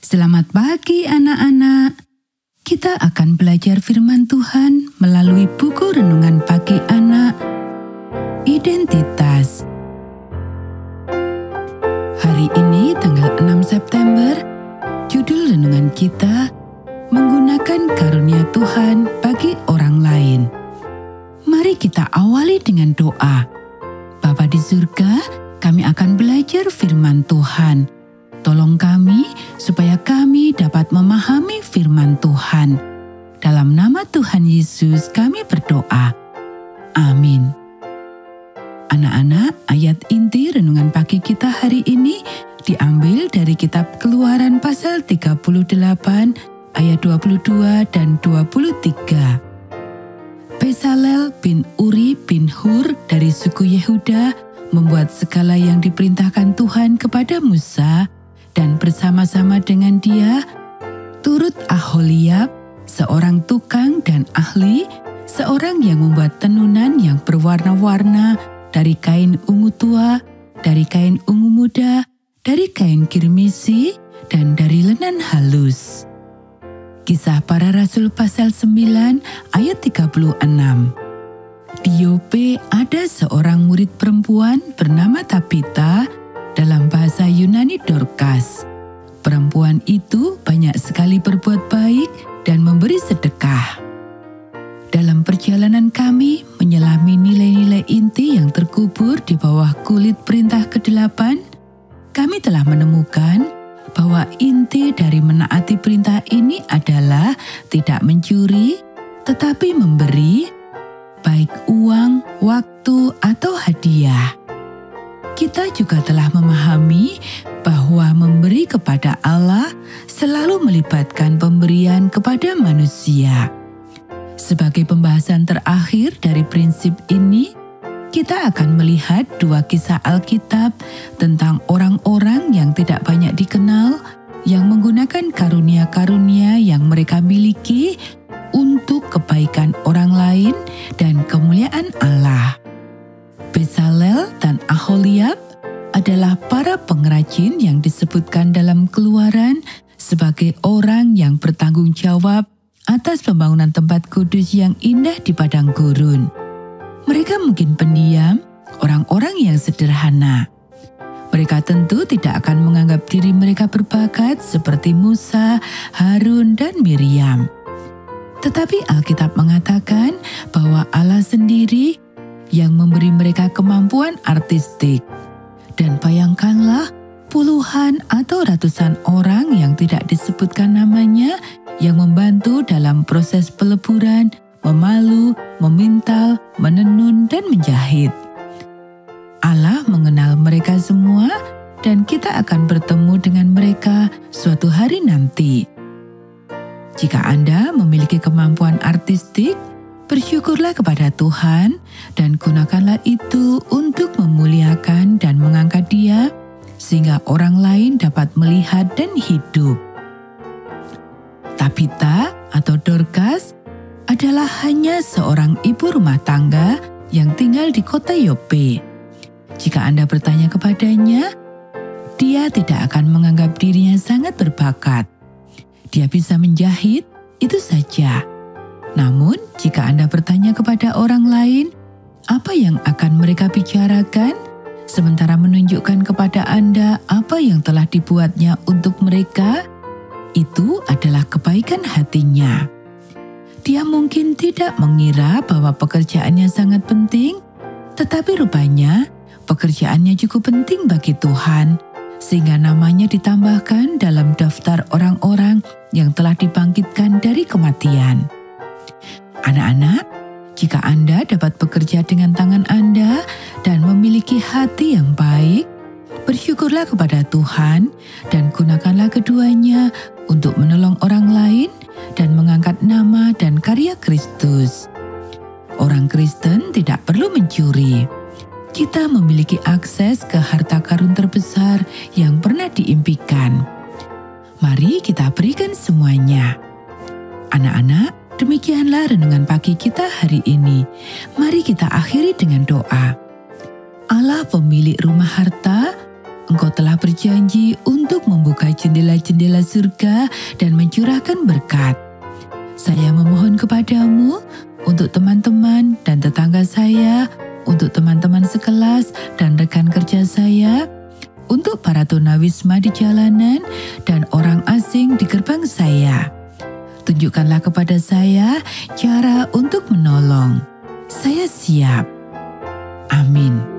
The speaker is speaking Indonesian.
Selamat pagi anak-anak. Kita akan belajar firman Tuhan melalui buku renungan pagi anak, Identitas. Hari ini tanggal 6 September, judul renungan kita menggunakan karunia Tuhan bagi orang lain. Mari kita awali dengan doa. Bapa di surga, kami akan belajar firman Tuhan. Tolong kami supaya kami dapat memahami firman Tuhan. Dalam nama Tuhan Yesus kami berdoa. Amin. Anak-anak, ayat inti renungan pagi kita hari ini diambil dari kitab Keluaran pasal 38 ayat 22 dan 23. Bezalel bin Uri bin Hur dari suku Yehuda membuat segala yang diperintahkan Tuhan kepada Musa, dan bersama-sama dengan dia turut Aholiab, seorang tukang dan ahli, seorang yang membuat tenunan yang berwarna-warna dari kain ungu tua, dari kain ungu muda, dari kain kirmisi, dan dari lenan halus. Kisah Para Rasul pasal 9 ayat 36. Di Yope ada seorang murid perempuan bernama Tabita, dalam bahasa Yunani Dorkas. Perempuan itu banyak sekali berbuat baik dan memberi sedekah. Dalam perjalanan kami menyelami nilai-nilai inti yang terkubur di bawah kulit perintah ke-8, kami telah menemukan bahwa inti dari menaati perintah ini adalah tidak mencuri, tetapi memberi, baik uang, waktu, atau hadiah. Kita juga telah memahami bahwa memberi kepada Allah selalu melibatkan pemberian kepada manusia. Sebagai pembahasan terakhir dari prinsip ini, kita akan melihat dua kisah Alkitab tentang orang-orang yang tidak banyak dikenal, yang menggunakan karunia-karunia yang mereka miliki untuk kebaikan orang lain dan kemuliaan Allah. Bezalel dan Aholiab adalah para pengrajin yang disebutkan dalam Keluaran sebagai orang yang bertanggung jawab atas pembangunan tempat kudus yang indah di padang gurun. Mereka mungkin pendiam, orang-orang yang sederhana. Mereka tentu tidak akan menganggap diri mereka berbakat seperti Musa, Harun, dan Miriam. Tetapi Alkitab mengatakan bahwa Allah sendiri yang memberi mereka kemampuan artistik. Dan bayangkanlah puluhan atau ratusan orang yang tidak disebutkan namanya yang membantu dalam proses peleburan, memalu, memintal, menenun, dan menjahit. Allah mengenal mereka semua dan kita akan bertemu dengan mereka suatu hari nanti. Jika Anda memiliki kemampuan artistik, bersyukurlah kepada Tuhan dan gunakanlah itu untuk memuliakan dan mengangkat Dia sehingga orang lain dapat melihat dan hidup. Tabita atau Dorkas adalah hanya seorang ibu rumah tangga yang tinggal di kota Yope. Jika Anda bertanya kepadanya, dia tidak akan menganggap dirinya sangat berbakat. Dia bisa menjahit, itu saja. Namun, jika Anda bertanya kepada orang lain, apa yang akan mereka bicarakan, sementara menunjukkan kepada Anda apa yang telah dibuatnya untuk mereka, itu adalah kebaikan hatinya. Dia mungkin tidak mengira bahwa pekerjaannya sangat penting, tetapi rupanya pekerjaannya cukup penting bagi Tuhan, sehingga namanya ditambahkan dalam daftar orang-orang yang telah dibangkitkan dari kematian. Anak-anak, jika Anda dapat bekerja dengan tangan Anda dan memiliki hati yang baik, bersyukurlah kepada Tuhan dan gunakanlah keduanya untuk menolong orang lain dan mengangkat nama dan karya Kristus. Orang Kristen tidak perlu mencuri. Kita memiliki akses ke harta karun terbesar yang pernah diimpikan. Mari kita berikan semuanya. Anak-anak, demikianlah renungan pagi kita hari ini. Mari kita akhiri dengan doa. Allah pemilik rumah harta, Engkau telah berjanji untuk membuka jendela-jendela surga dan mencurahkan berkat. Saya memohon kepadamu untuk teman-teman dan tetangga saya, untuk teman-teman sekelas dan rekan kerja saya, untuk para tunawisma di jalanan dan orang asing di gerbang saya. Tunjukkanlah kepada saya cara untuk menolong. Saya siap. Amin.